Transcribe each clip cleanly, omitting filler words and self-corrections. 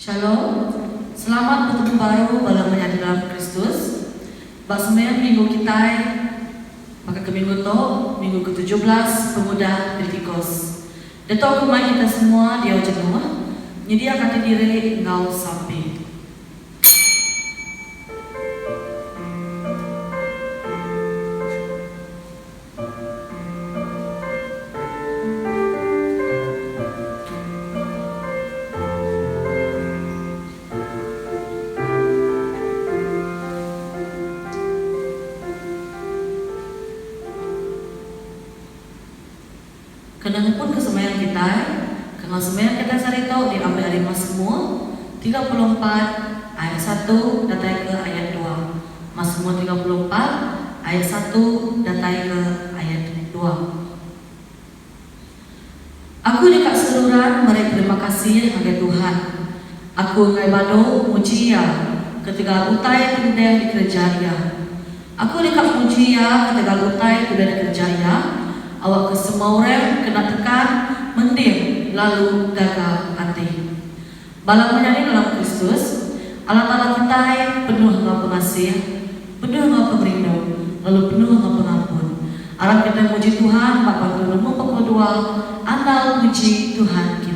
Shalom, selamat bertemu baru balamanya dalam Kristus. Basmen minggu kita, maka ke minggu to, minggu ke-17 pemuda Pentikos. Detok kumai kita semua dia jenuh, nyediakan diri engkau sampai. Kenang pun kesemayaan kita, kenal semayaan kita sarito diambil dari Mazmur 34 ayat 1 datai ke ayat 2. Mazmur 34 ayat 1 datai ke ayat 2. Aku dekat seluruhan mereka terima kasih kepada Tuhan. Aku ngai bado mujia ketika utai tundeh di kerjaya. Aku dekat mujia ketika utai tundeh di kerjaya. Awak ke semua orang kena tekan, mendiam, lalu gagal hati. Balang menyanyi dalam Kristus, Allah Ta'ala kita penuh dengan pengasih, penuh dengan pemerindu, lalu penuh dengan pengampun. Arah kita muji Tuhan, Bapa Tuhan memperkuat doa, andal muji Tuhan kita.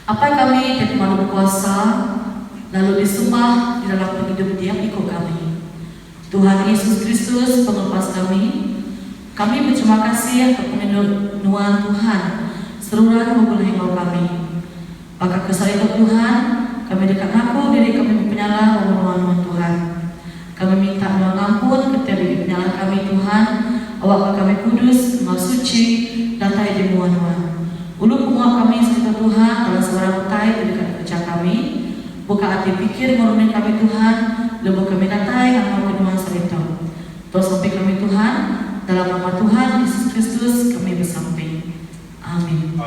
Apa kami dan malu berkuasa lalu disembah di dalam hidup dia ikut kami. Tuhan Yesus Kristus penglepas kami berterima kasih untuk pengenuan Tuhan seluruh memulai kami. Maka kesalahan Tuhan kami dekat ngaku diri kami penyala memohon Tuhan. Kami minta mengampun ketika diri penyala kami Tuhan. Awak kami kudus, mau suci, datai di muan-muan. Ulu penguat kami serta Tuhan dalam sebarang utai dekat kerja kami. Buka hati pikir merunai kami Tuhan, lebih kami datai yang mau kedua serta. Terus sampai kami Tuhan, dalam nama Tuhan Yesus Kristus kami bersampai. Amin.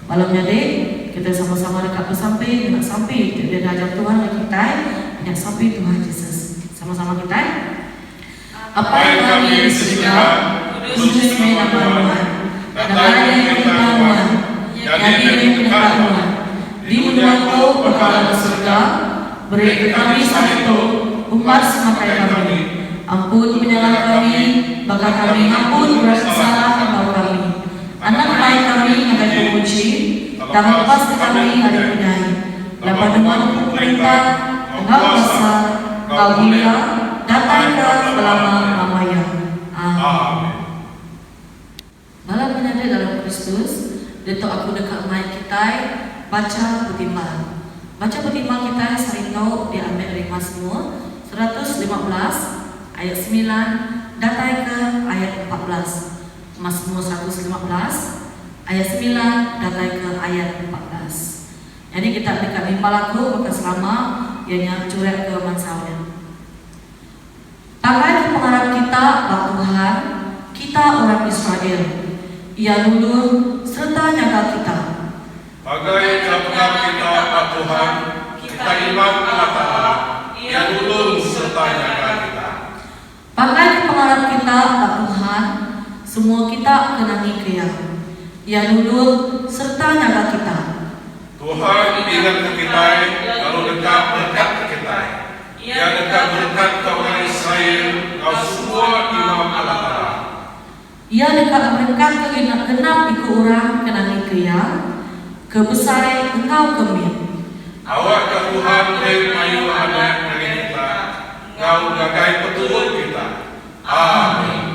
Malamnya dek, kita sama-sama dekat bersampai, nak sampai dia ajar Tuhan bagi kita, nak sampai Tuhan Yesus. Sama-sama kita. Apa yang kami disediakan, khususnya nama Tuhan, datang dari pengetahuan, jadi dari pengetahuan. Di menurutku perkara surga, beri kami satu umat semakai kami. Ampun penyalahan kami, maka kami ampun bersalah engkau kami. Anak baik kami akan dipuji, dan lepas kami ada penai. Dapat dengan perintah, engkau kuasa, engkau mulia, datang ke selama-lamanya. Amin. Malam menyadari dalam Kristus, detok aku dekat mic kita, baca beriman. Baca beriman kita sering diambil dari Mazmur 115 ayat 9 datang ke ayat 14. Mazmur 115 ayat 9 datang ke ayat 14. Jadi kita dekat limpah laku maka selama ianya curek ke mansawnya. Tangan pengharap kita bak Tuhan, kita orang Israel. Ia luluh serta nyaga kita. Bagai pengharap kita bak Tuhan, kita iman Allah Ta'ala. Ia luluh serta nyaga kita. Bagai pengharap kita bak Tuhan, semua kita kenangi Dia. Ia luluh serta nyaga kita. Tuhan ingat ke kita, lalu dekat berkat ke kita. Ia dekat berkat ke orang Israel, kau semua imam Allah Ta'ala. Ia dekat berkat ke genap ikut orang kenangi Dia. Kebesar engkau kemir. Awak ke Tuhan dan mayu anak dari kita, kau gagai petunjuk kita. Amin.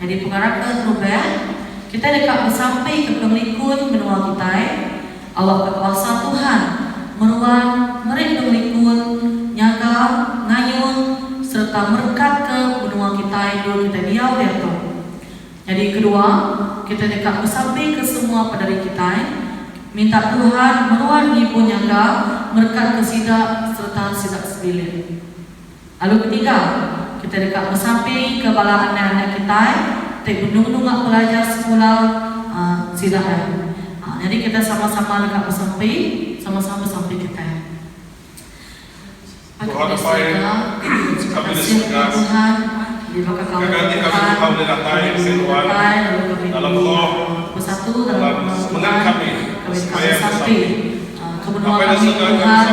Jadi pengharap ke Robert, kita dekat bersampai ke pengikut menua kita. Allah kekuasa Tuhan meruang mereka pengikut nyaga, ngayun serta merekat ke benua kita dulu kita diau dia tu. Jadi kedua, kita dekat bersampai ke semua pedari kita. Minta Tuhan meruang ibu nyaga, merekat ke sidak serta sidak sebilir. Lalu ketiga, kita dekat bersampai ke bala anak-anak kita, gunung-gunung pelajar sekolah sidahan. Jadi kita sama-sama dekat bersampai, sama-sama sampai kita. Tuhan baik, kami disurga. Tuhan, diberkati kami Tuhan, dalam roh, bersatu dalam semangat kami sampai kebenua kami Tuhan,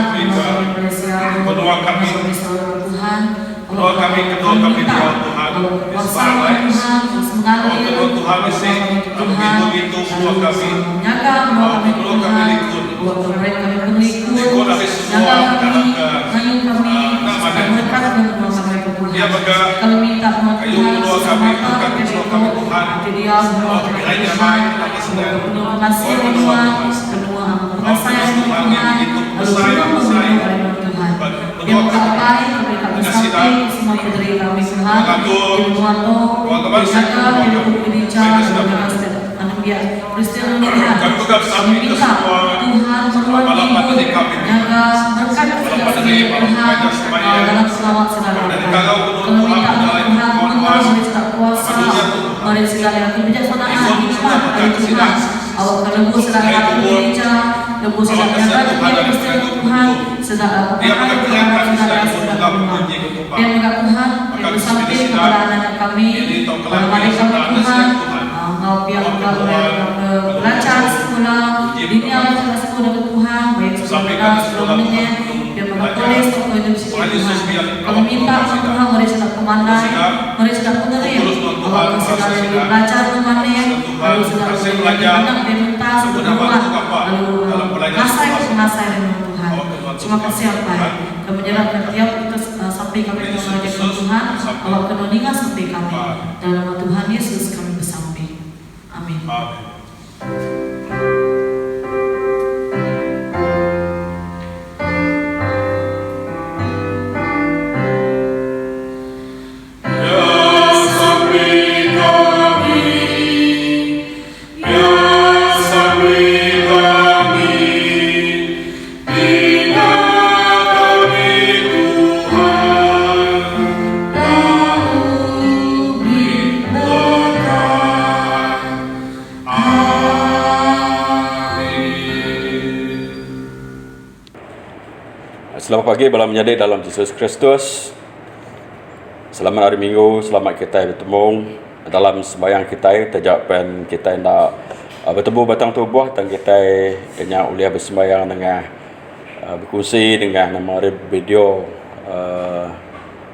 Malaysia, benua kami Tuhan. Doa kami kedua kami di Tuhan, bersama Tuhan, mengalir Tuhan isi, begitu doa kami, nyaga kami Tuhan, mereka kami pengikut, nyaga kami, ngayun kami, mereka kami sampai ke Tuhan. Kami minta Tuhan, sesama kami Tuhan, dia semua Tuhan, penuh kasih Tuhan, penuh kasih Tuhan, lalu penuh Tuhan. Yang terbaik kami sampai semua dari kami Tuhan, Tuhan to, berkata hidup gereja dan dia Kristen Tuhan. Kami minta Tuhan meruangi jaga berkat Tuhan dalam selawat saudara. Kami minta Tuhan menolong serta kuasa, mari segala kebijaksanaan hikmat dari Tuhan. Awak lebu sedang gereja, lebu sedang jaga dia Kristen Tuhan, sedang dia minta Tuhan yang sampai kepada anak kami, kepada mereka Tuhan, engkau biar engkau belajar sekolah, dunia sekolah Tuhan, baik sekolah sebelumnya, biar Kami tulis toko hidup si Tuhan. Kami minta Tuhan mari sedap pemandai, mari sedap pengerim. Allah segala yang belajar kemana, lalu segala yang menang diminta sepenuhan, lalu ngasai Tuhan. Terima kasih Bapak. Kami menyerahkan tiap kita sampai kami mengajarkan Tuhan. Allah kenuningan sampai kami. Dalam nama Tuhan Yesus kami bersampai. Amin. Selamat pagi, malam menjadi dalam Yesus Kristus. Selamat hari Minggu, selamat kita bertemu dalam sembahyang kita. Terjawabkan kita nak bertemu batang tubuh dan kita yang uliah bersembahyang dengan berkongsi dengan nama video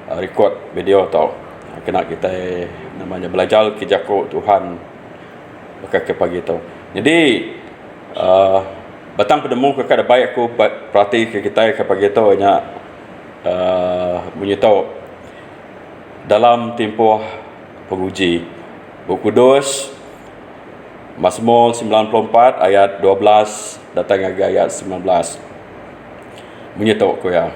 record video tau. Kena kita namanya belajar kejakut Tuhan ke pagi tu. Jadi batang penemu ke kada baik aku perhati ke kita ke pagi tu hanya menyetau dalam tempoh penguji buku Kudus Mazmur 94 ayat 12 datang ke ayat 19 menyetau aku ya.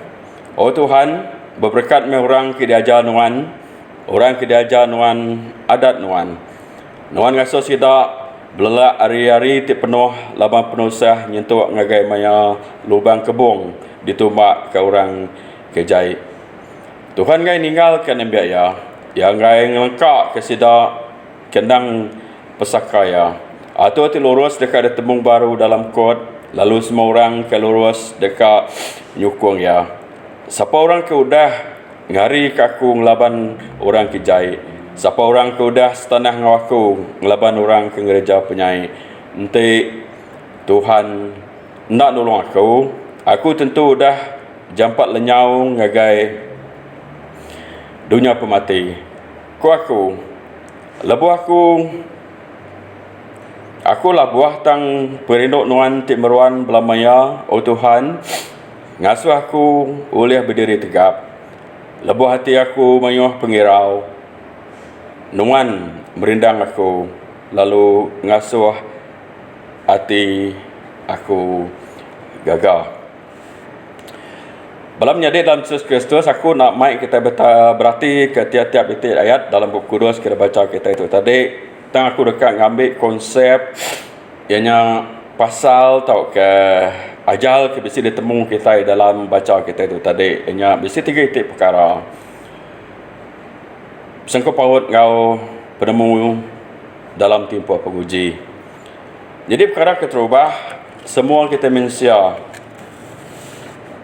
Oh Tuhan, berberkat me orang ke diajar nuan, orang ke diajar nuan adat nuan ngasuh sida belak hari-hari ti penuh labang penusah nyentuh ngagai maya lubang kebung ditumbak ke orang kejai. Tuhan ngai ninggalkan yang biaya yang ngai ngelengkak ke sida kendang pesakaya atau ti lurus dekat ada tembung baru dalam kod lalu semua orang ke lurus dekat nyukung ya. Siapa orang ke udah ngari kaku ngelaban orang kejai. Siapa orang ke udah setanah ngawaku ngelaban orang ke gereja penyai. Nanti Tuhan nak nolong aku tentu udah jampat lenyau ngagai dunia pemati. Aku lebuh aku lah buah tang perinduk nuan timeruan belamaya, oh Tuhan, ngasuh aku oleh berdiri tegap. Lebuh hati aku mayuh pengirau. Nuan merindang aku, lalu ngasuh hati aku gagal. Balam nyadi dalam Yesus Kristus, aku nak mai kita berarti ke tiap-tiap titik ayat dalam buku Kudus kita baca kita itu tadi. Tang aku dekat ngambil konsep ianya pasal tau ke ajal ke bisi ditemu kita dalam baca kita itu tadi. Ianya bisi 3 titik perkara. Sangko paut ngau penemu dalam tempoh penguji. Jadi perkara keterubah semua kita manusia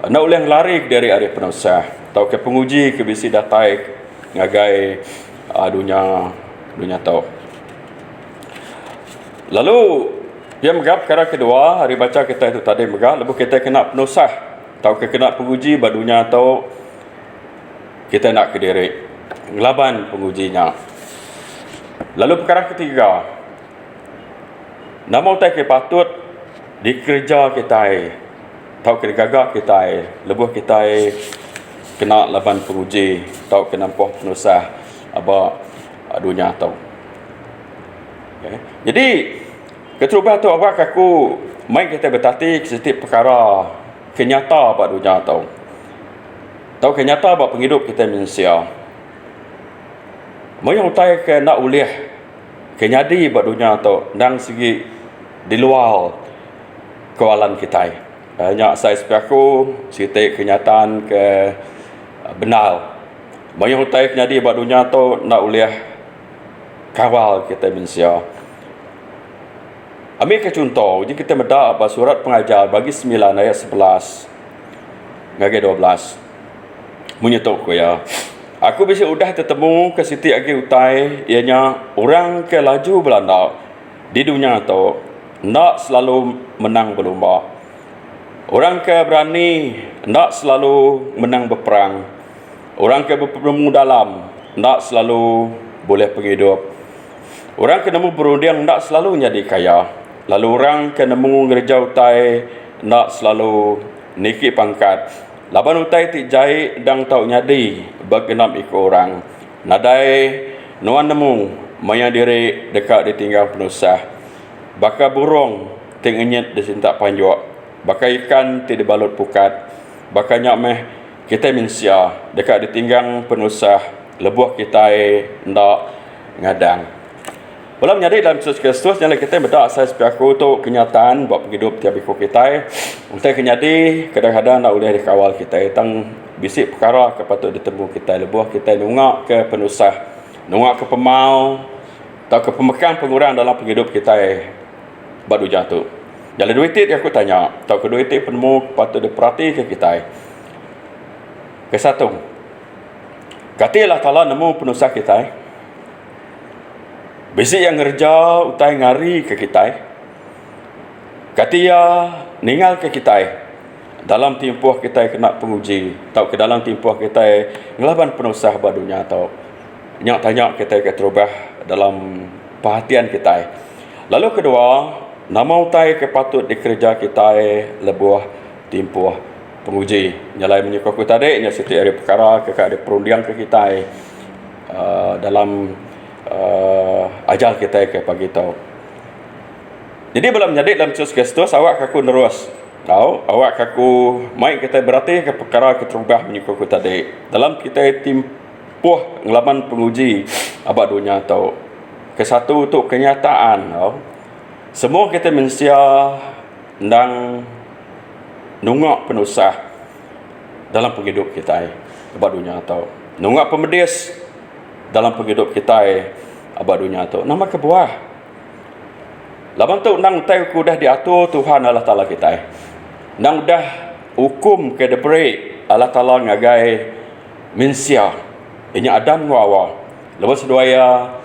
nak boleh lari dari area penusah tau ke penguji ke bisi datai ngagai dunia tau. Lalu dia megap perkara kedua hari baca kita itu tadi megap lepas kita kena penusah tau ke kena penguji badunya tau kita nak ke diri ngelaban pengujinya. Lalu perkara ketiga, nama utai ke patut dikerja kita tau ke gagak kita lebuh kita kena laban penguji tau ke nampuh penusah apa dunia tau. Okay. Jadi keterubah tu awak aku main kita bertati setiap perkara kenyata pada dunia tau. Tau kenyata pada penghidup kita manusia. Mayang utai ke nak uliah kenyadi pada dunia tu nang segi di luar kawalan kita. Banyak saya sepaku setiap kenyataan ke benar. Mayang utai kenyadi pada dunia tu nak uliah kawal kita manusia. Ambil ke contoh, jadi kita mendak apa surat pengajar bagi 9 ayat 11 ngagi 12. Menyetok ko ya. Aku bisa udah tertemu ke Siti Agi Utai ianya orang ke laju Belanda di dunia tu nak selalu menang berlomba. Orang ke berani nak selalu menang berperang. Orang ke berpelemu dalam nak selalu boleh penghidup. Orang ke nemu berunding nak selalu jadi kaya. Lalu orang ke nemu gereja utai nak selalu niki pangkat. Laban utai ti jai dang tau nyadi bagenam ikut orang. Nadai nuan nemu maya diri dekat ditinggal penusah. Baka burung ting enyet disintak panjok. Baka ikan ti dibalut pukat. Baka nyak meh kita minsia dekat ditinggang penusah lebuh kita ndak ngadang. Belum nyari dalam Yesus Kristus yang kita berdak asas piaku untuk kenyataan buat hidup tiap ikut kita. Untuk kenyadi kadang-kadang nak boleh dikawal kita tang bisik perkara kepatut ditemu kita lebuh kita nungak ke penusah, nungak ke pemau atau ke pemekan pengurang dalam hidup kita baru jatuh. Jalan duit itu aku tanya, tahu kedua itu penemu patut diperhati ke kita. Ke satu, katilah Ta'ala nemu penusah kita. Besi yang kerja utai ngari ke kita. Katia ninggal ke kita. Dalam tempoh kita kena penguji. Tahu ke dalam tempoh kita ngelaban penusah badunya atau nyak tanya kita ke terubah dalam perhatian kita. Lalu kedua, nama utai ke patut dikerja kita lebuah tempoh penguji. Nyalai menyukai kita dek, nyak setiap hari perkara ke ada perundian ke kita dalam ajal kita ke pagi tau. Jadi belum jadi dalam Yesus Kristus awak kaku nerus. Tahu awak kaku mai kita berarti ke perkara keterubah menyukai kita dek. Dalam kita timpuh ngelaban penguji abad dunia tau. Ke satu untuk kenyataan tau. Semua kita manusia ndang nungak penusah dalam penghidup kita abad dunia tau. Nungak pemedis dalam penghidup kita abad dunia tu nama kebuah laban tu nang utai ku dah diatur Tuhan Allah Ta'ala kita nang dah hukum ke deberi Allah Ta'ala ngagai minsia inya Adam ngawa lepas doaya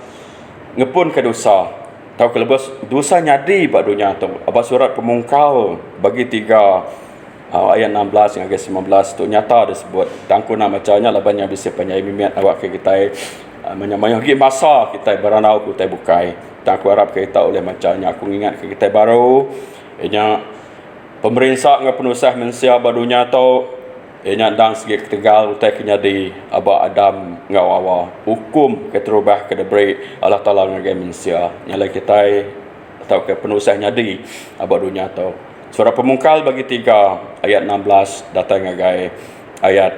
ngepun ke dosa tahu ke lepas dosa nyadi abad dunia tu abad surat pemungkal bagi 3 ayat 16 hingga 19 tu nyata disebut tangku nak bacanya labannya bisa penyai mimiat awak ke kita menyamanya masa kita beranau kita bukai. Tak aku harap kita oleh macamnya aku ingat ke kita baru inya pemerintah dengan penusah mensia barunya tau inya dang segi ketegal utai kenyadi aba Adam ngawawa hukum keterubah ke debri Allah Taala ngagai mensia nyala kita atau ke penusah nyadi aba dunia tau. Surah Pemungkal bagi 3 ayat 16 datang ngagai ayat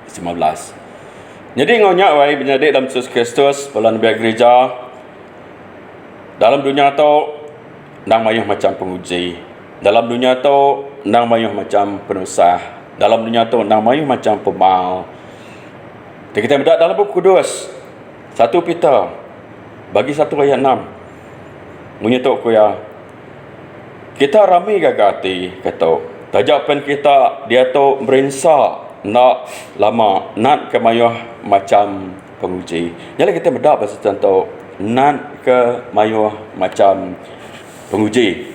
19. Jadi ngonya wai benyadik dalam Yesus Kristus bulan biar gereja dalam dunia tu nang mayuh macam penguji, dalam dunia tu nang mayuh macam penusah, dalam dunia tu nang mayuh macam pemal. Kita berdak dalam buku Kudus 1 Peter bagi 1 ayat 6 menyetuk ku ya kita ramai gagati kata tajapan kita dia tu merinsa nak lama nak ke mayuh macam penguji. Jadi kita berdak pasal contoh nak ke mayuh macam penguji.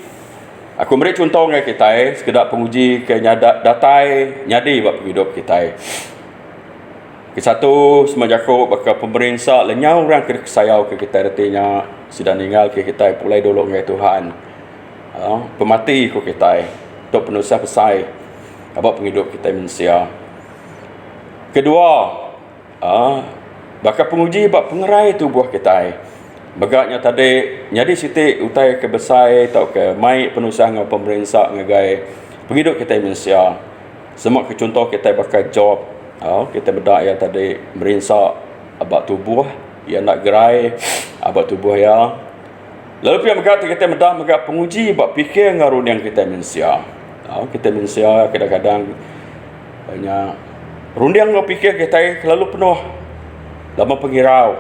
Aku beri contoh dengan kita sekedar penguji ke datai nyadi buat hidup kita. Ke satu semajaku bakal pemerintah lenyau orang ke sayau ke kita artinya sudah meninggal ke kita pulai dulu dengan Tuhan. Pemati ku kita untuk penusah pesai abang penghidup kita manusia. Kedua, bakal penguji bak pengerai tubuh kita. Bagaknya tadi nyadi siti utai ke besai atau ke mai penusah dengan pemerintah ngagai penghidup kita manusia. Semua ke contoh kita bakal job. Kita bedak ya tadi merinsak abak tubuh ya nak gerai abak tubuh ya. Lalu pihak megak kita bedak penguji bak fikir ngarun yang kita manusia. Kita manusia kadang-kadang banyak rundiang lo fikir kita selalu penuh lama pengirau.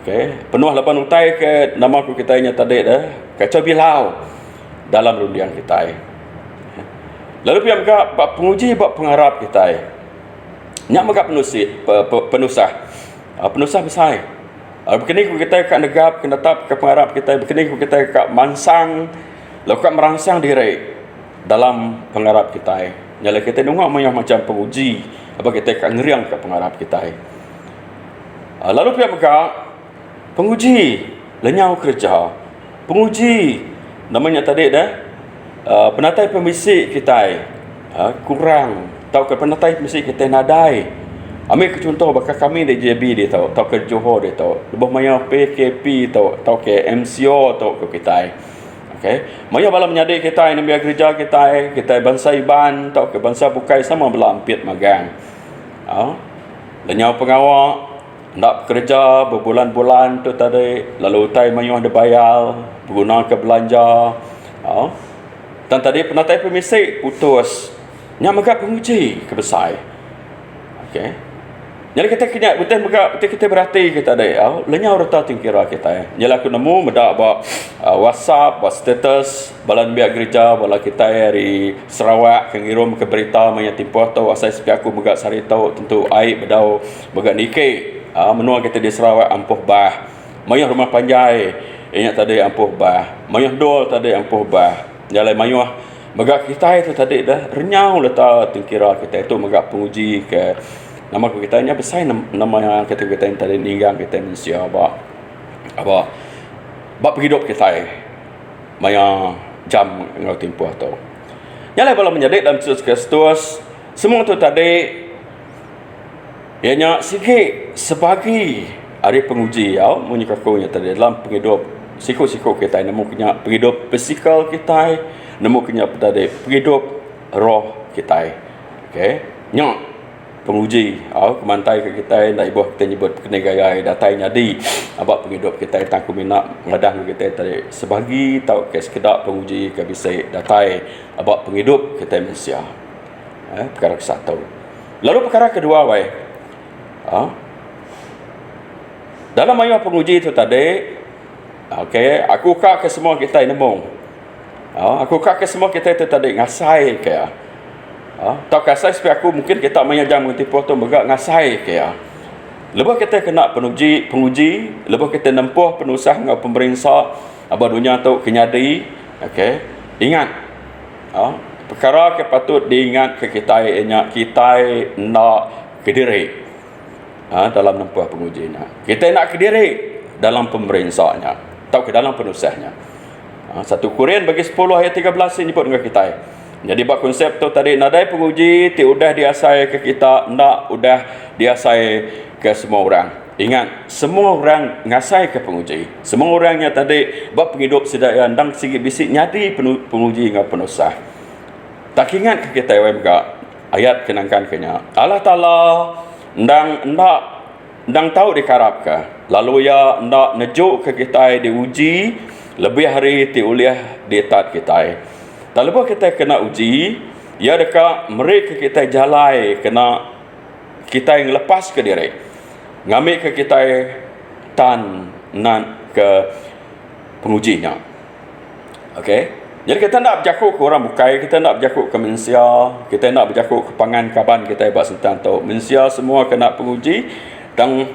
Okey, penuh lapan utai ke nama ku kita nya tadi dah kacau bilau dalam rundiang kita. Lalu pihak penguji bak pengharap kita. Nyak megak penusah. Penusah besar. Begini ku kita kat negap kena tetap ke pengharap kita begini ku kita kat mansang lalu kat merangsang diri. dalam pengarap kita. Nyala kita nungak mayah macam penguji apa kita kat ngeriang ke pengarap kita. Lalu pihak megak penguji lenyau kerja. Penguji namanya tadi dah penatai pemisik kita kurang tahu ke penatai pemisik kita nadai. Ambil ke contoh bakal kami di JB dia tahu ke Johor dia tahu lebih maya PKP tahu ke MCO tahu ke kita. Okey, maya bala menyadik kita ini biar gereja kita bangsa Iban tahu ke bangsa Bukai sama bela ampit magang. Lenyau pengawal nak bekerja berbulan-bulan tu tadi lalu utai mayuh ada bayar berguna ke belanja. Dan tadi penatai pemisik putus nya megak penguji ke besar. Okey. Jadi kita kena betul megak betul kita berhati kita ada lenyau rata tingkira kita. Jala aku nemu medak ba WhatsApp, ba status balan biak gereja bala kita dari Sarawak ke ngirum ke berita maya timpoh tau asai sepi aku megak sari tau tentu aib bedau megak nike. Menua kita di Sarawak ampuh bah. Mayuh rumah panjai ingat tadi ampuh bah. Mayuh dol tadi ampuh bah. Jala mayuh megak kita itu tadi dah renyau letak tingkira kita itu megak penguji ke nama kita nya besar nama kita yang tadi ninggang kita manusia apa hidup kita maya jam ngau tempoh tu. Nyala bala menjadi dalam Yesus Kristus semua tu tadi ianya sikit sebagai hari penguji menyikakunya tadi dalam penghidup siku-siku kita nemu kena penghidup fizikal kita nemu kena tadi penghidup roh kita. Okey, nya penguji kemantai ke kita nak ibuh kita nyebut kena gaya datai nyadi abak penghidup kita tang kuminak ngadang kita tadi sebagi tau ke sekedar penguji ke bisik datai abak penghidup kita manusia. Perkara ke satu. Lalu perkara kedua dalam ayat penguji itu tadi okey aku kak ke semua kita nemu aku kak ke semua kita itu tadi ngasai ke tak kasai supaya aku mungkin kita menyajang mengtipu tu megak ngasai ke lebih kita kena penguji lebih kita nempuh penusah dengan pemerintah abah dunia tu kenyadi. Okey, ingat perkara ke patut diingat ke kita nak kediri dalam nempuh pengujinya, kita nak kediri dalam pemerintahnya atau ke dalam penusahnya. 1 Korintus bagi 10 ayat 13 ini nyebut dengan kita. Jadi bab konsep tu tadi nadai penguji ti udah diasai ke kita nak udah diasai ke semua orang. Ingat semua orang ngasai ke penguji. Semua orangnya tadi bab penghidup sedaya ndang sikit bisik nyadi penguji dengan penusah. Tak ingat ke kita ayat kenangkan kenya. Allah Taala ndang tahu dikarap ke. Lalu ya ndak nejuk ke kita diuji lebih hari ti uliah ditat kita. Tak lepas kita kena uji, ya dekat mereka kita jalai kena kita yang lepas ke diri. Ngambil ke kita tan nan ke pengujinya. Okey. Jadi kita nak berjakuk ke orang Bukai, kita nak berjakuk ke manusia, kita nak berjakuk ke pangan kaban kita buat sentan tu. Manusia semua kena penguji dan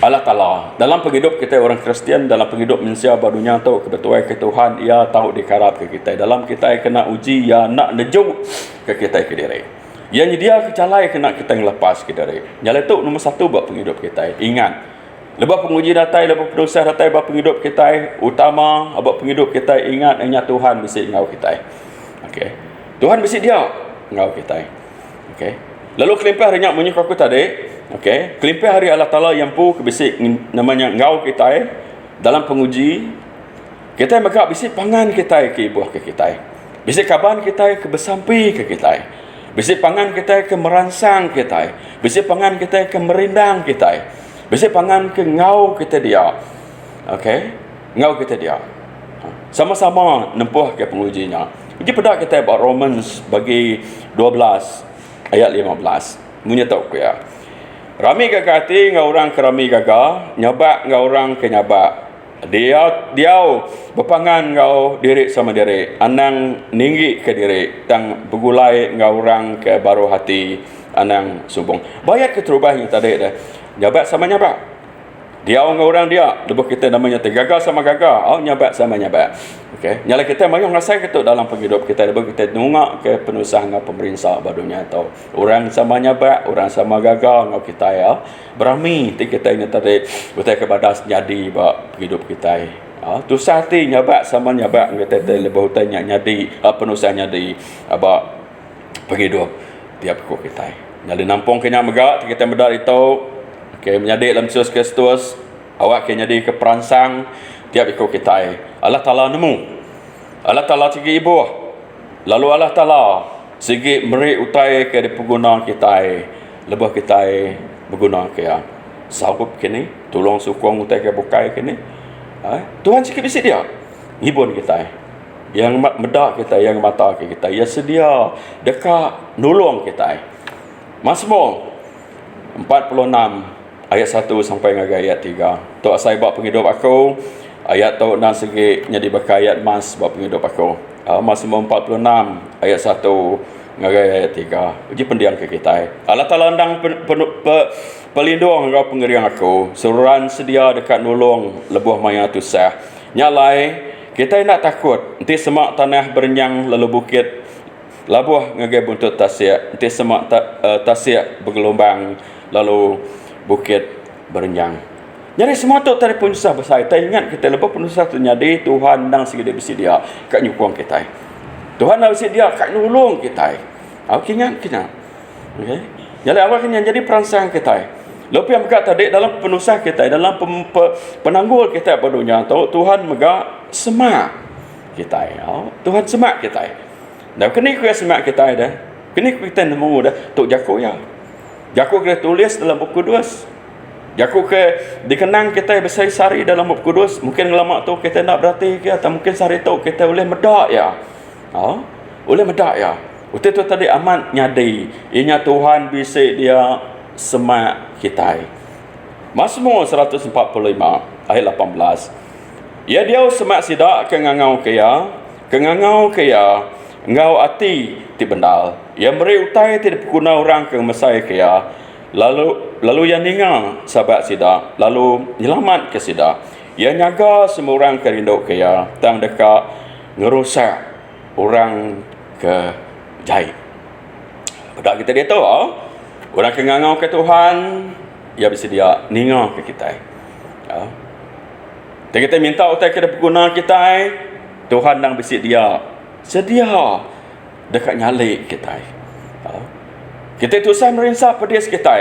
Allah Ta'ala dalam penghidup kita orang Kristian, dalam penghidup manusia barunya tu kebetulan ke Tuhan ia tahu dikarap ke kita dalam kita kena uji ia nak nejuk ke kita ke diri yang dia kecalai kena kita yang lepas ke diri nyala tu nombor 1 buat penghidup kita. Ingat lepas penguji datai lepas pendosa datai buat penghidup kita utama buat penghidup kita ingat hanya Tuhan mesti ngau kita. Okey, Tuhan mesti dia ngau kita. Okey, lalu kelimpah renyak menyukai aku tadi. Okey, kelimpah hari Allah Taala yang pu kebisik namanya ngau kita dalam penguji kita maka bisik pangan kita ke buah ke kita. Bisik kaban kita ke besampi ke kita. Bisik pangan kita ke merangsang kita. Bisik pangan kita ke merindang kita. Bisik pangan ke ngau kita dia. Okey, ngau kita dia. Sama-sama nempuh ke pengujinya. Jadi pada kita buat Romans bagi 12 ayat 15. Munya tahu ke ya. Rami gagati ngau orang ke rami gagah, nyabak ngau orang ke nyabak. Dia berpangan ngau diri sama diri, anang ninggi ke diri, tang begulai ngau orang ke baru hati, anang subung. Bayat ke terubah yang tadi dah. Nyabak sama nyabak. Dia ngau orang dia, lebih kita namanya tergagah sama gagah, nyabak sama nyabak. Okey, nyala kita mayung rasa kita dalam penghidup kita lebih kita nungak ke penusaha dengan pemerintah badunya atau orang sama nyabak, orang sama gagal ngau kita ya. Berami ti kita ini tadi betul kepada jadi ba penghidup kita. Tu sati nyabak sama nyabak kita lebih utanya nyadi penusaha nyadi ba penghidup tiap ko kita. Nyali nampung kena megak kita medal itu okey menjadi dalam Yesus Kristus awak kena jadi ke perangsang tiap ikut kita. Allah Ta'ala nemu. Allah Ta'ala sigi ibu. Lalu Allah Ta'ala sigi meri utai ke pengguna kita. Lebih kita berguna ke ya. Sanggup kini. Tolong sukong utai ke bukai kini. Tuhan sikit bisik dia. Ngibun kita. Yang medak kita. Yang mata ke kita. Yang sedia dekat nolong kita. Mazmur 46 ayat 1 sampai ayat 3. Tok saya buat penghidup aku. Ayat tu dan segi jadi bakayat mas buat penghidup aku. Mazmur 46 ayat 1 ayat 3. Uji pendiam ke kita. Allah Ta'ala undang pelindung engkau pengerian aku. Suruhan sedia dekat nolong lebuh maya tu sah. Nyalai kita nak takut. Nanti semak tanah berenyang lalu bukit labuh ngagai buntut tasik. Nanti semak tasik bergelombang lalu bukit berenyang. Jadi semua tu tadi penusa besar. Kita ingat kita lepas penusa tu nyadi Tuhan nang segede bersedia kat nyukung kita. Tuhan nak bersedia kat nolong kita. Awak ingat kita. Okey. Jadi awak kena jadi perangsang kita. Lepas yang megak tadi dalam penusa kita, dalam penanggul kita pada dunia tu Tuhan megak semak kita. Tuhan semak kita. Dan kena kau semak kita dah. Kena kita nemu dah tok Yakub ya. Yakub kita tulis dalam buku 2. Yakub ke dikenang kita bersari-sari dalam buku kudus. Mungkin lama tu kita nak berarti ke atau mungkin sehari tu kita boleh medak ya. Boleh medak ya. Waktu tu tadi amat nyadi. Inya Tuhan bisik dia semak kita. Mazmur 145 ayat 18. Ya dia semak sidak kengangau kaya. Kengangau kaya. Ngau ati ti bendal. Ya beri utai ti dipukuna orang ke mesai kaya. Lalu yang ninga sahabat sida, lalu nyelamat ke sida. Ia nyaga semua orang kerinduk ke ya, tang dekat ngerusak orang ke jahit. Pada kita dia tahu, orang kengangau ke Tuhan, ia bersedia ninga ke kita. Dan kita minta utai ke pengguna kita, Tuhan nang bersedia sedia dekat nyalik kita. Kita tusan merinsap pada kita.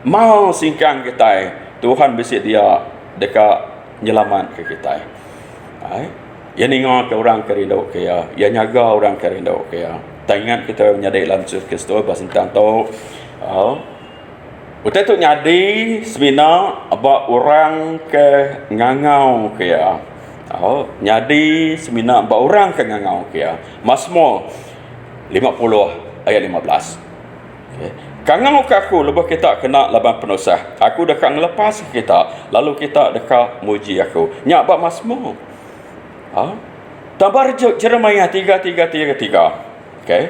Mau singkang kita. Tuhan bisik dia dekat nyelamat ke kita. Ya ninga ke orang kerindau ke ya. Ya nyaga orang kerindau ke ya. Tak ingat kita menyadari dalam Yesus Kristus basintang tu. Kita tu nyadi semina abak orang ke ngangau ke ya. Nyadi semina abak orang ke ngangau ke ya. Mazmur 50 ayat 15. Kangau ke aku lepas kita kena laban penusah. Aku dekat ngelepas kita, lalu kita dekat muji aku. Nyak bab Mazmur. Tabar Jeremiah 3:3. Okey.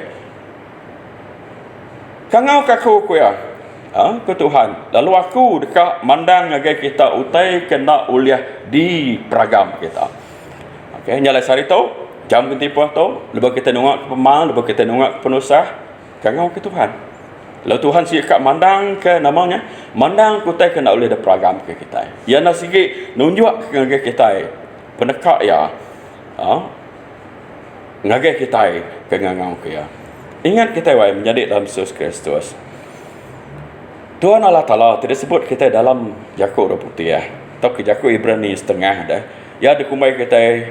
Kangau ke aku ya. Ke Tuhan. Lalu aku dekat mandang ngagai kita utai kena uliah di peragam kita. Okey, nyala sari tu, jam ketipuh tu, lepas kita nungak ke pemal, lepas kita nungak ke penusah, kangau ke Tuhan. Lalu Tuhan sikat mandang ke namanya, mandang kutai kena oleh ada peragam ke kita. Ya nak sikit nunjuk ke kita, penekak ya, ngagai kita ke ngangau ke ya. Ingat kita menjadi dalam Yesus Kristus. Tuhan Allah Ta'ala tidak sebut kita dalam Yakub 20 ya. Atau ke Yakub Ibrani setengah dah. Ya dikumai kita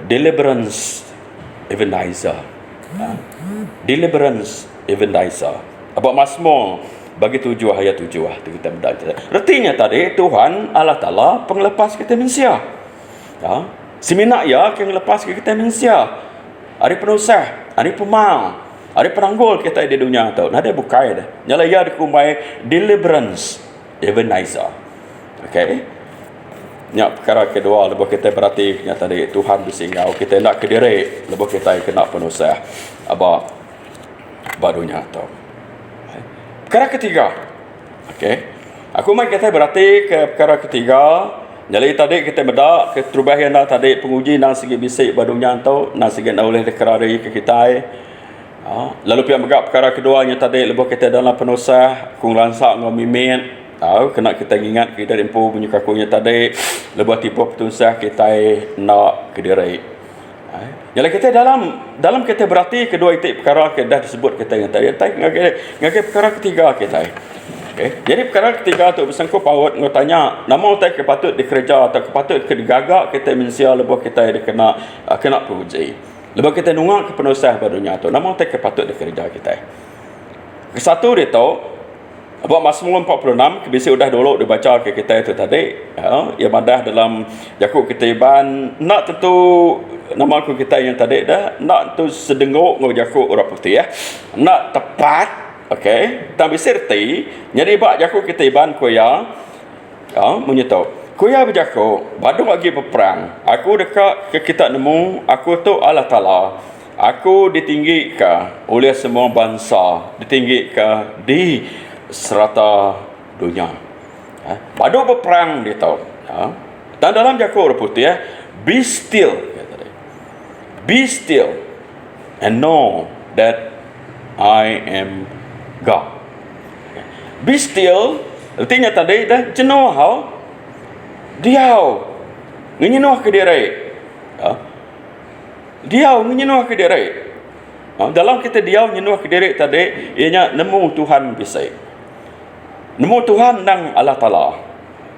deliverance ebenezer. Deliverance ebenezer. Abang Mazmur bagi 7 ayat 7 tu kita belajar. Artinya tadi Tuhan Allah Ta'ala penglepas kita manusia. Semina ya yang lepas kita manusia. Hari penusah, hari pemal, hari penanggul kita di dunia tu. Nada bukai dah. Nyala ya dikumai deliverance ebenezer. Okey. Nyak perkara kedua lepas kita berarti nya tadi Tuhan bersingau kita nak ke diri lepas kita kena penusah. Abah barunya tu. Perkara ketiga. Okey. Aku mai kata berarti ke perkara ketiga Jadi tadi kita beda ke terubahan dah tadi penguji nang segi bisik badunya tau nang segi nak oleh dekrari ke kita. Lalu pihak megak perkara keduanya tadi lebih kita dalam penusah kung ransak ngau mimin. Tahu kena kita ingat kita rempu punya kakunya tadi lebih tipu penusah kita nak kediri. Jadi kita dalam kita berarti kedua itu perkara kita dah disebut kita yang tadi ngagai perkara ketiga kita. Okay. Jadi perkara ketiga tu bersangkut paut ngau tanya nama utai kepatut dikerja atau kepatut digagak kita mensia lebih kita kena puji. Lebih kita nungak ke penusah badunya tu nama utai kepatut dikerja kita. Kesatu dia tahu Abang Mazmur 46 kebisi udah dulu dibaca ke kita itu tadi ia madah dalam Yakub Ketiban nak tentu nama aku kita yang tadi dah nak tu sedengok ngau Yakub orang putih nak tepat okey tapi serti jadi bak Yakub Ketiban koya menyetau koya berjaku badung lagi berperang aku dekat ke kita nemu aku tu Allah Taala aku ditinggikan oleh semua bangsa ditinggikan di serata dunia. Baduk berperang dia tahu. Dan dalam Yakub putih be still. Be still and know that I am God. Be still. Artinya tadi dah jenuh hau. Diau. Ngejenuh ke diri. Diau ngejenuh ke diri. Dalam kita diau nyenuh ke diri tadi ianya nemu Tuhan bisai. Nemu Tuhan dan Allah Ta'ala.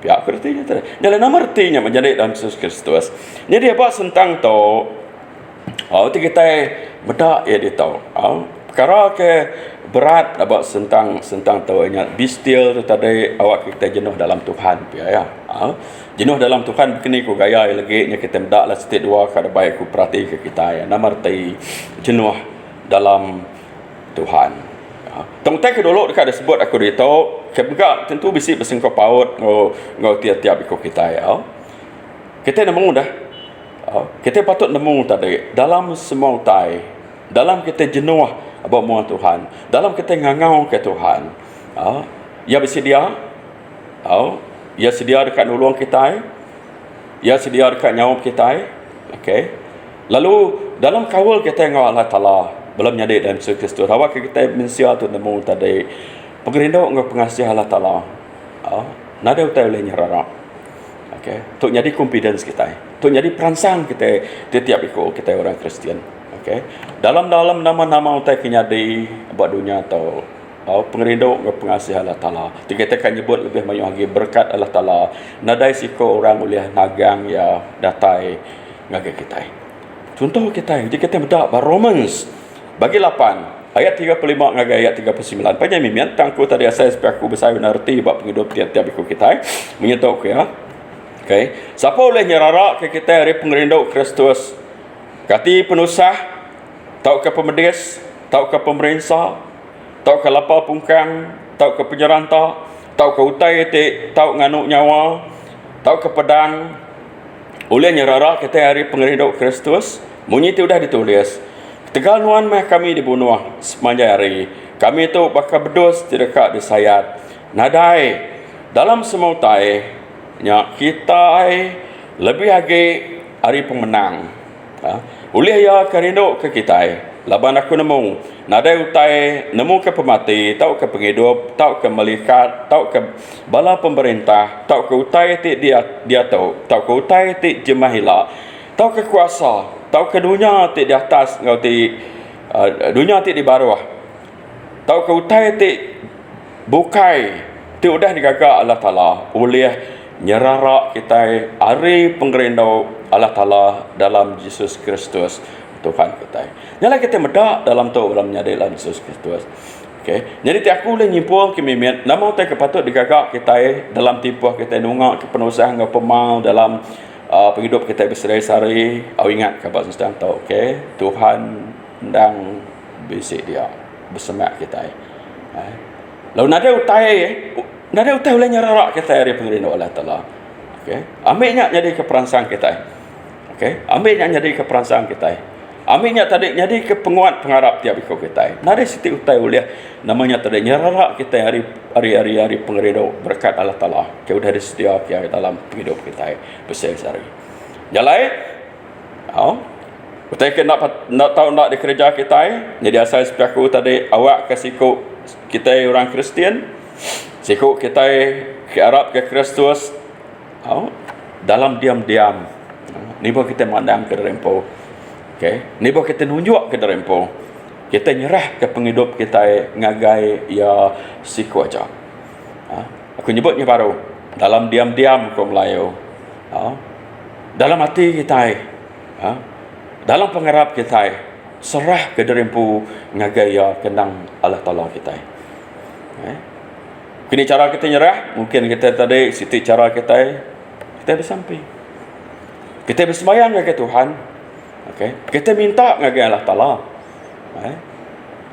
Ya, artinya tadi. Dalam nama artinya menjadi dalam Yesus Kristus. Jadi apa tentang tu? Itu kita bedak ya dia tahu. Perkara ke berat apa tentang tu ingat be still tu tadi awak kita jenuh dalam Tuhan ya. Jenuh dalam Tuhan begini ku gaya lagi nya kita bedak lah setiap dua kada baik ku perhati ke kita ya. Nama arti jenuh dalam Tuhan. Tong-tong ke dulu dekat ada sebut aku dia tahu kebegak tentu bisi bersengkau paut ngau tiap-tiap ikut kita ya. Kita nemu dah. Kita patut nemu tadi dalam semua utai, dalam kita jenuh abang muat Tuhan, dalam kita ngangau ke Tuhan. Ya bersedia. Ya sedia dekat nolong kita. Ya sedia dekat nyawab kita. Okey. Lalu dalam kawal kita ngau Allah Taala belum nyadi dalam Yesus Kristus. Awak kita mensia tu nemu tadi pengerindau ngau pengasih Allah Taala. Nada utai oleh nyarara. Okey. Untuk nyadi confidence kita. Untuk nyadi perangsang kita tiap ikut kita orang Kristian. Okey. Dalam nama-nama utai kenyadi buat dunia atau pengerindau ngau pengasih Allah Taala. Kita akan nyebut lebih banyak lagi berkat Allah Taala. Nadai siko orang oleh nagang ya datai ngagai kita. Contoh kita, jadi kita bedak Romans bagi 8 ayat 35 ngagai ayat 39. Panjang mimian tangku tadi asal supaya aku besar mengerti bab penghidup tiap-tiap ikut kita menyentuh ke ya. Okey. Siapa boleh nyarara ke kita hari pengerindau Kristus? Kati penusah, tau ke pemedis, tau ke pemerintah, tau ke lapar pungkang, tau ke penyeranta, tau ke utai etik, tau nganuk nyawa, tau ke pedang. Oleh nyarara kita hari pengerindau Kristus, bunyi itu dah ditulis. Tegal nuan mah kami dibunuh sepanjang hari. Kami itu bakal berdos di dekat disayat. Nadai dalam semua utai nya kita lebih lagi hari pemenang. Oleh ya kerindu ke kita. Laban aku nemu nadai utai nemu ke pemati, tau ke penghidup, tau ke malaikat, tau ke bala pemerintah, tau ke utai ti dia tau ke utai ti jemahila, tau ke kuasa, tau ke dunia ti di atas ngau ti dunia ti di bawah. Tau ke utai ti bukai ti udah digagak Allah Taala oleh nyerara kita hari pengerindau Allah Taala dalam Yesus Kristus Tuhan kita. Nyala kita medak dalam tu dalam nyadai dalam Yesus Kristus. Okey. Jadi aku boleh nyimpul ke mimian nama tu kepatut digagak kita dalam tipuh kita nungak ke penusaha ngau pemal dalam penghidup kita bersehari-hari. Awak ingat kabar sedang tahu okey. Tuhan ndang bisik dia bersemak kita. Lalu nada utai oleh nyararak kita hari pengerindau Allah Taala. Okey. Ambilnya jadi keperansang kita. Okey. Ambilnya jadi keperansang kita. Aminnya tadi jadi ke penguat pengharap tiap ikut kita. Nari siti utai uliah namanya tadi nyerarak kita hari pengeridau berkat Allah Taala. Kau dah disedia kia dalam hidup kita bersehari. Jalai, utai ke nak tahu nak dikerja kita. Jadi asal seperti aku tadi awak kasihku kita orang Kristian, siku kita ke Arab ke Kristus, dalam diam-diam. Ni bawa kita mandang ke rempo. Okay. Ni bawa kita nunjuk ke rempo. Kita nyerah ke penghidup kita ngagai ya siku aja. Aku nyebutnya baru dalam diam-diam kau Melayu. Dalam hati kita, dalam pengharap kita, serah ke rempo ngagai ya kendang Allah Taala kita. Kini cara kita nyerah, mungkin kita tadi siti cara kita bersampai. Kita bersembahyang ke Tuhan. Okay. Kita minta dengan Allah Ta'ala.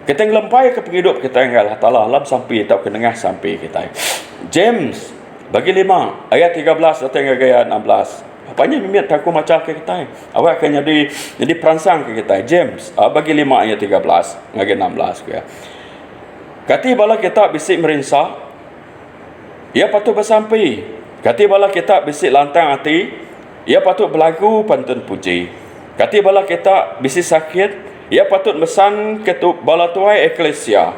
Kita ngelempai ke penghidup kita dengan Allah Ta'ala. Alam sampai tak kenengah sampai kita. James bagi 5 ayat 13 atau ayat 16. Apanya mimit aku macam ke kita. Awak akan jadi perangsang ke kita. James bagi 5 ayat 13 ayat 16 ya. Kati bala kita bisik merinsa, ia patut bersampai. Kati bala kita bisik lantang hati, ia patut berlagu pantun puji. Kati bala kita bisik sakit, ia patut mesan ke bala tuai eklesia.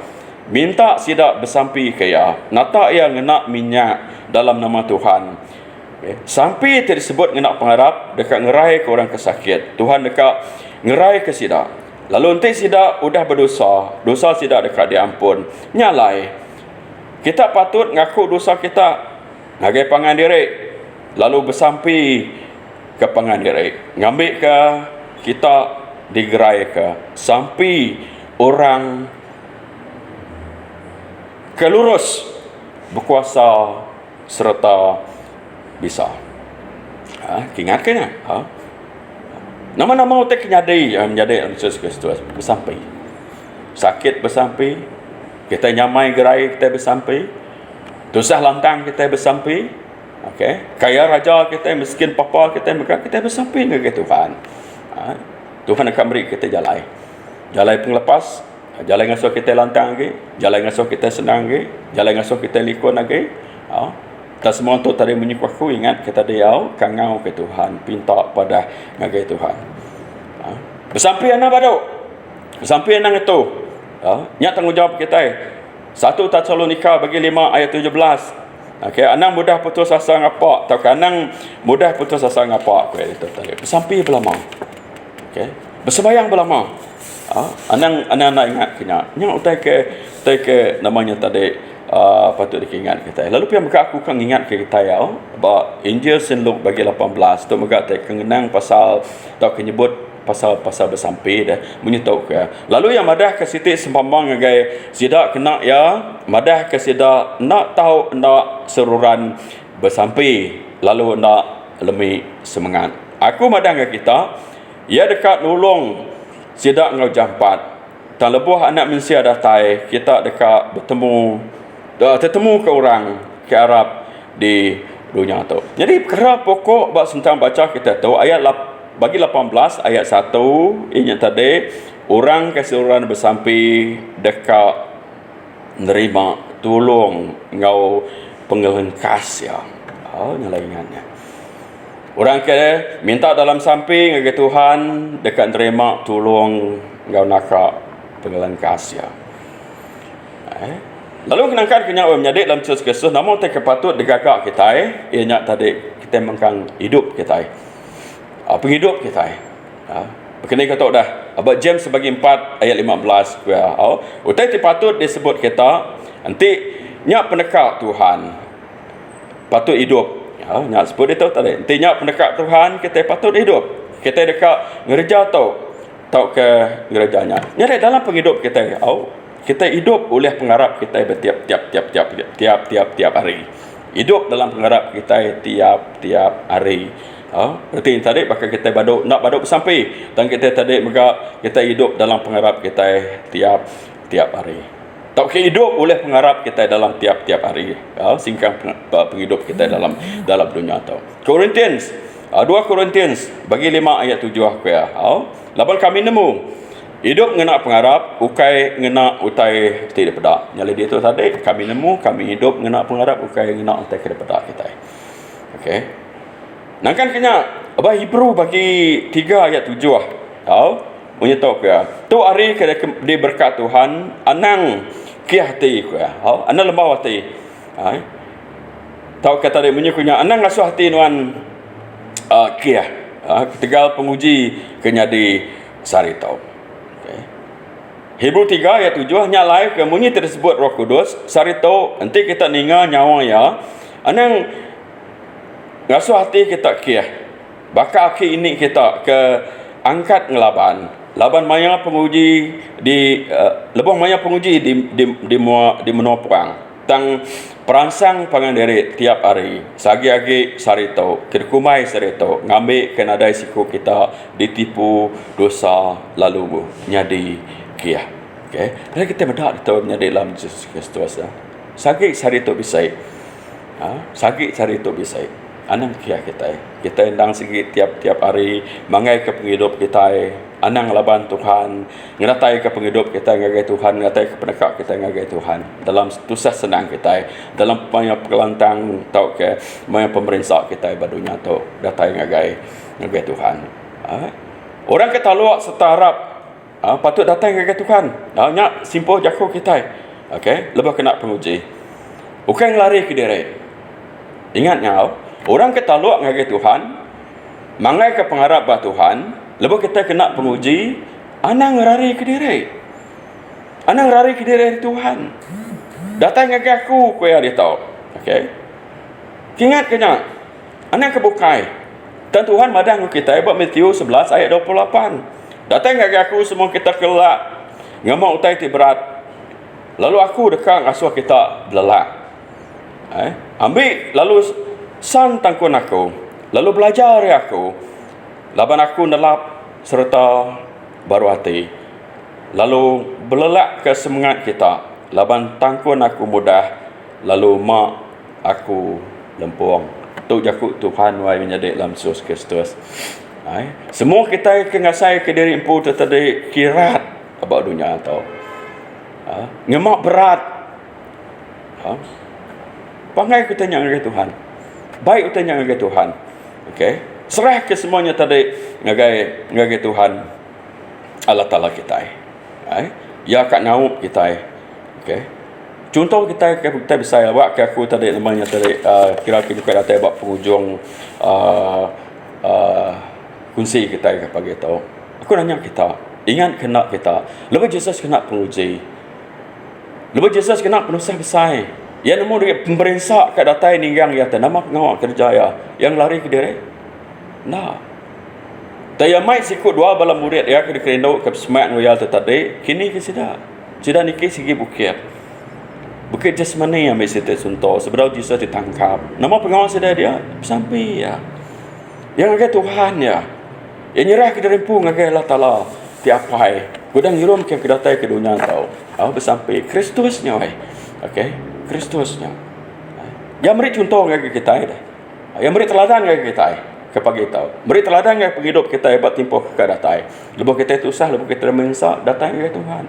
Minta sidak bersampai kaya. Nata ia ngenak minyak dalam nama Tuhan. Okay. Sampai tersebut ngenak pengharap dekat ngerai ke orang kesakit. Tuhan dekat ngerai ke sidak. Lalu nanti sidak udah berdosa. Dosa sidak dekat diampun. Nyalai. Kita patut ngaku dosa kita. Ngagai pangan diri. Lalu bersampai ke pangan diri. Ngambil ke kita digerai ke. Sampai orang kelurus berkuasa serta bisa. Ingat kena. Nama-nama utak nyadai menjadi Yesus Kristus bersampai. Sakit bersampai. Kita nyamai gerai kita bersampai. Dosa lantang kita bersampai. Okay. Kaya raja kita, miskin papa kita, maka kita bersampai dengan Tuhan. Tuhan akan beri kita jalai. Jalai penglepas. Jalai ngasuh kita lantang lagi. Jalai ngasuh kita senang lagi. Jalai ngasuh kita likun lagi. Kita semua untuk tadi menyukaku ingat kita diau kangau ke Tuhan. Pinta pada ngagai Tuhan. Bersampai anak baduk. Bersampai anak itu. Nyak tanggungjawab kita. 1 Tesalonika bagi 5 ayat 17. Okay, anang mudah putus asa ngapa atau anang mudah putus asa ngapa itu tadi. Bersampai belama. Okay. Bersembayang belama. Anang nak ingat kena. Yang utai ke namanya tadi patut diingat kita. Lalu pian maka aku kan ingat ke kita ya. About Injil Saint Luke bagi 18 tu maka tak kenang pasal atau menyebut pasal bersampai dah menyetau ke. Lalu yang madah ke sitik sempambang ngagai sidak kena ya, madah ke sidak nak tahu nak seruran bersampai lalu nak lemi semangat. Aku madah ke kita, ia dekat nulung sidak ngau jampat. Tak lebuh anak manusia dah tai, kita dekat bertemu ke orang ke Arab di dunia tu. Jadi perkara pokok bab tentang baca kita tu ayat bagi 18 ayat 1 ini tadi orang keseluruhan bersampai dekat nerima tolong ngau pengelengkas ya. Nyalaingannya. Orang ke minta dalam sampai ngagai Tuhan dekat nerima tolong ngau nakak pengelengkas ya. Lalu kenangkan kenyak menjadi dalam Yesus Kristus namun tak kepatut digagak kita ianya tadi kita mengkang hidup kita. Penghidup kita. Berkenai kata dah. Abad James sebagai 4 ayat 15. Utai patut disebut kita. Nanti nyak pendekat Tuhan. Patut hidup. Nyak sebut itu tadi. Nanti nyak pendekat Tuhan kita patut hidup. Kita dekat ngerja tau ke ngerjanya. Nyari dalam penghidup kita. Kita hidup oleh pengharap kita tiap hari. Hidup dalam pengharap kita tiap hari. Berarti tadi bakal kita nak baduk sampai dan kita tadi maka kita hidup dalam pengharap kita tiap hari. Tak hidup oleh pengharap kita dalam tiap hari. Singkang penghidup kita dalam dunia tu. 2 Korintians bagi 5 ayat 7 aku ya. Laban kami nemu hidup ngena pengarap, ukai ngena utai tidak pedak. Nyali dia tu tadi, kami nemu, kami hidup ngena pengarap, ukai ngena utai tidak pedak kita. Okey. Nangkan kena abah Hebrew bagi 3 ayat 7 ah. Tahu? Punya tahu ke? Tu hari kada di berkat Tuhan, anang kiah hati ke. Tahu? Anang lembah hati. Hai. Tahu kata dia punya anang ngasuh hati nuan kiah. Tegal penguji kena di sari tahu. Hebrew 3 ayat 7 nyalai ke munyi tersebut Roh Kudus sarito nanti kita ninga nyawa ya anang ngasuh hati kita kiah bakal ki ini kita ke angkat ngelaban laban maya penguji di lebih maya penguji di menopang tang perangsang pangandiri tiap hari sagi-agi sarito kirkumai sarito ngambil kenadai siku kita ditipu dosa lalu nyadi kiah. Okey. Jadi kita mendak tahu menjadi dalam Yesus Kristus. Sagi sarito bisai. Sagi sarito bisai. Anang kiah kita. Kita endang segi tiap-tiap hari mangai ke penghidup kita. Anang laban Tuhan, ngeratai ke penghidup kita ngagai Tuhan, ngeratai ke pendekat kita ngagai Tuhan. Dalam susah senang kita, dalam banyak pelantang tau ke banyak pemerintah kita badunya tu datai ngagai Tuhan. Orang kita luak setarap patut datang ke Tuhan. Nyak simple jago kita. Okey, lepas kena penguji. Bukan lari ke diri. Ingatnya, orang kita luak ngagai Tuhan, mangai ke pengharap bah Tuhan, lepas kita kena penguji, anang lari ke diri. Anang lari ke diri Tuhan. Datang ngagai aku, kau yang dia tahu. Okey. Ingat kena, anang kebukai. Dan Tuhan madang kita, buat Matius 11 ayat 28. Datang ke aku semua kita kelak. Ngamau utai ti berat. Lalu aku dekat asuh kita belelak. Ambil lalu san tangkun aku. Lalu belajar aku. Laban aku nelap serta baru hati. Lalu belelak ke semangat kita. Laban tangkun aku mudah. Lalu mak aku lempung. Tu jakut Tuhan wai menjadi dalam Yesus Kristus. Semua kita kengasai ke diri empu tadi kirat abak dunia tau. Ngemak berat. Pangai kita nyang ke Tuhan. Baik kita nyang ke Tuhan. Okey. Serah ke semuanya tadi ngagai Tuhan Allah Taala kita. Ya kat naup kita. Okey. Contoh kita bisa buat ke aku tadi namanya tadi kira-kira juga datang buat penghujung kunci kita pagi tahu. Aku nanya kita, ingat kena kita. Lepas Yesus kena penguji. Lepas Yesus kena penusah besar. Yang nemu dia pemerintah kat datai ninggang ya nama ngawak kerja ya. Yang lari ke diri. Nah. Daya mai sikut dua bala murid ya ke kerendau ke semak royal tadi. Kini ke sida. Sida niki segi bukit. Bukit jasmani yang mesti tersuntuk. Seberapa Yesus ditangkap. Nama pengawas dia sampai ya. Yang agak Tuhan ya. Yang nyerah ke derempu ngagai Allah Ta'ala tiapai. Gudang hirum ke kedatai ke dunia tahu. Bersampai Kristusnya wai. Okey, Kristusnya. Yang beri contoh ngagai kita dah. Yang beri teladan ngagai kita kepagi tahu. Beri teladan ngagai penghidup kita hebat tempoh ke datai. Lepas kita susah, lepas kita mensa datang ngagai Tuhan.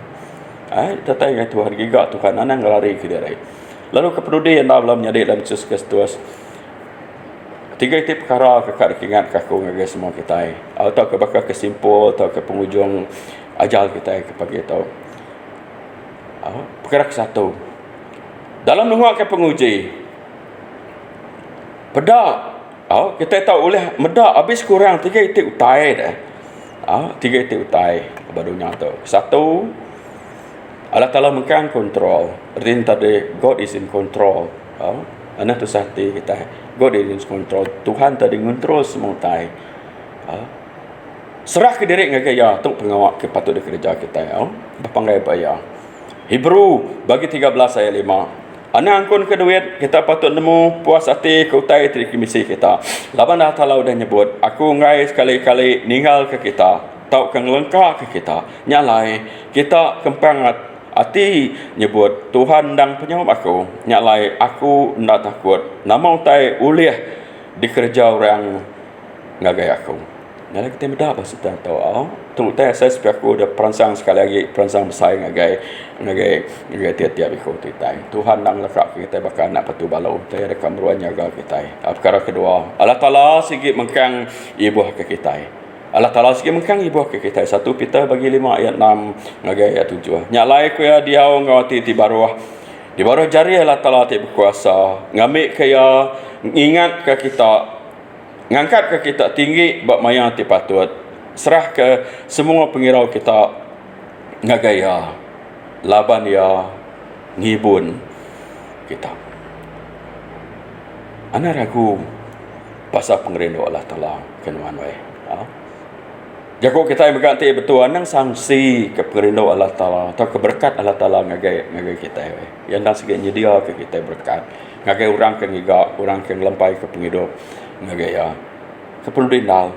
Datang ngagai Tuhan gigak Tuhan anang lari ke diri. Lalu kepedulian dalam menjadi dalam Yesus Kristus. 3 itu perkara kekak ingat kaku ngagai semua kita. Atau ke bakal kesimpul atau ke penghujung ajal kita ke pagi tahu. Perkara ke-1. Dalam nunggu ke penguji. Pedak. Kita tahu oleh medak habis kurang 3 itu utai dah. 3 itu utai barunya tu. 1, Allah Ta'ala megang kontrol. Artinya tadi God is in control. Anak tu sahati kita. God is in control. Tuhan tadi kontrol semua tai. Serah ke diri ngagai ya tu pengawak ke patut dikerja kita. Berpanggai bayar. Hebrew bagi 13 ayat 5. Anak angkun ke duit kita patut nemu puas hati ke utai tri misi kita. Laban Allah Ta'ala dah nyebut, aku ngai sekali-kali ninggal ke kita. Tau kang lengkap ke kita. Nyalai kita kempangat hati nyebut Tuhan dang penyawab aku. Nyalai aku ndak takut. Nama utai uliah dikerja orang ngagai aku. Nyala kita mudah bahasa tahu. Tu teh saya supaya aku ada perangsang sekali lagi perangsang besar ngagai tiap-tiap ikut kita. Tuhan nang lekat kita bakal nak patu balau. Teh ada kamruan jaga kita. Perkara kedua, Allah Taala sigi mengkang ibuh ke kita. Allah Taala sigi mengkang ibuh ke kita. 1 Peter bagi 5 ayat 6 ngagai ayat 7. Nyalai ku ya dia ngawati ti baruah. Di bawah jari Allah Taala ti berkuasa. Ngamik kaya ingat ke kita, ngangkat ke kita tinggi bab maya ti patut. Serah ke semua pengirau kita ngagaya laban ya ngibun kita. Ana ragu pasal pengerindu Allah Taala kenuan wae. Jago kita berganti betul nang sanksi ke pengerindu Allah Taala atau keberkat Allah Taala ngagai kita wae. Yang dah segi nyedia ke kita berkat. Ngagai orang ke ngiga, orang ke lempai ke penghidup ngagaya kepuludinal.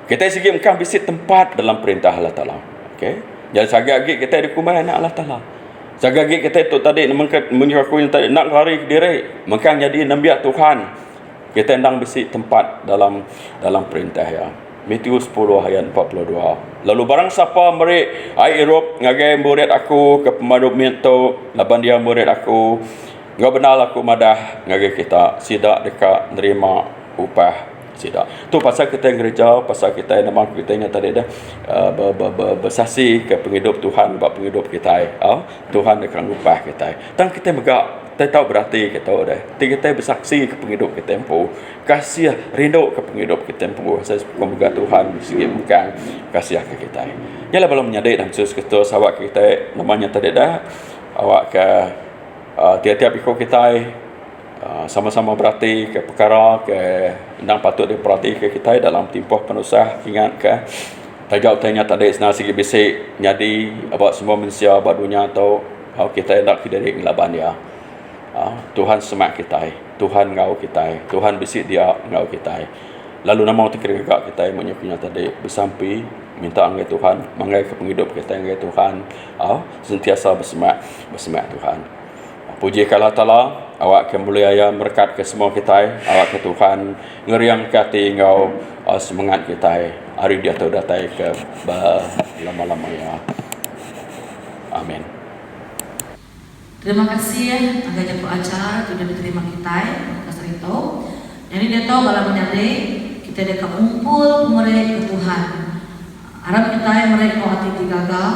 Kita segi engkau bisit tempat dalam perintah Allah Taala. Okey. Jadi sagagi kita di kumai anak Allah Taala. Sagagi kita itu tadi menyaku yang tadi nak lari ke diri, maka jadi nabi Tuhan. Kita endang bisit tempat dalam perintah ya. Matius 10 ayat 42. Lalu barang siapa merik ai Erop ngagai murid aku ke pemadu minto, laban dia murid aku, ngau benar aku madah ngagai kita sidak dekat nerima upah sidak. Tu pasal kita gereja, pasal kita nama kita nya tadi dah bersaksi ke penghidup Tuhan, bab penghidup kita. Tuhan akan upah kita. Tang kita megak, kita tahu berarti kita dah. Kita bersaksi ke penghidup kita empu. Kasih rindu ke penghidup kita empu. Saya semoga Tuhan segi bukan kasih ke kita. Yalah belum menyadari dalam Yesus Kristus awak kita namanya tadi dah. Awak ke tiap-tiap ikut kita sama-sama berarti ke perkara ke endang patut diperhati ke kita dalam tempoh penusah ingat ke tajau tanya tadi senang segi bisik nyadi abak semua manusia abak dunia atau kita nak kidari ngelaban dia. Tuhan semak kita, Tuhan ngau kita, Tuhan bisik dia ngau kita. Lalu nama tu kira-kira kita menyukunya tadi bersampi minta anggai Tuhan, manggai ke penghidup kita anggai Tuhan, sentiasa bersemak Tuhan. Puji Allah Taala, awak kemuliaan berkat ke semua kita, awak ke Tuhan ngeriang kati engkau semangat kita. Hari dia tahu datai ke lama-lama ya. Amin. Terima kasih agak jago acara sudah diterima kita kasih itu. Jadi dia tahu kalau menyadari kita ada kumpul mereka ke Tuhan. Harap kita mereka hati gagal,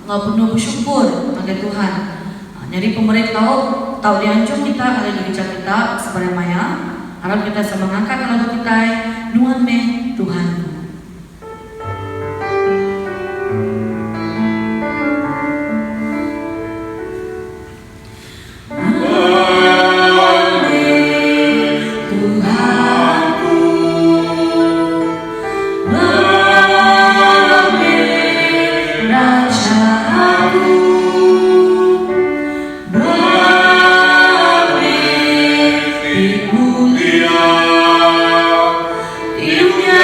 nggak penuh bersyukur agak Tuhan. Jadi pemerintah tahu diancung kita kalau gereja kita sebagai maya. Harap kita sama mengangkat lagu kita nuan me Tuhan. Hidupnya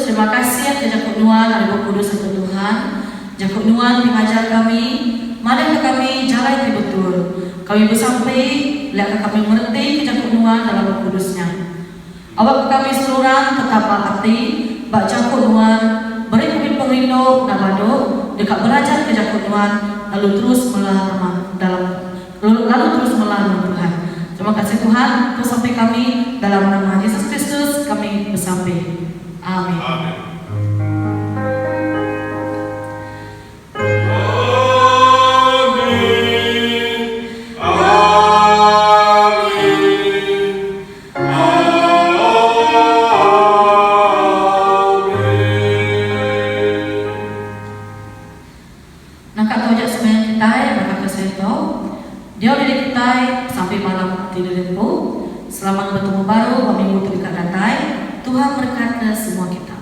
terima kasih ke Jakub Nuan dan Roh Kudus untuk Tuhan. Jakub Nuan mengajar kami, manakah kami jalan yang betul. Kami bersampai, lihat kami mengerti ke Jakub Nuan dalam Roh Kudusnya. Awak kami seluruh tetap hati, bak Jakub Nuan, beri kami pengindo dan baduk, dekat belajar ke Jakub Nuan, lalu terus melawan Tuhan. Terima kasih Tuhan, terus sampai kami dalam nama Yesus Kristus kami bersampai. Amin. Amin. Dia dari kita sampai malam tidur lembu. Selamat bertemu baru minggu terdekat datang. Tuhan berkati semua kita.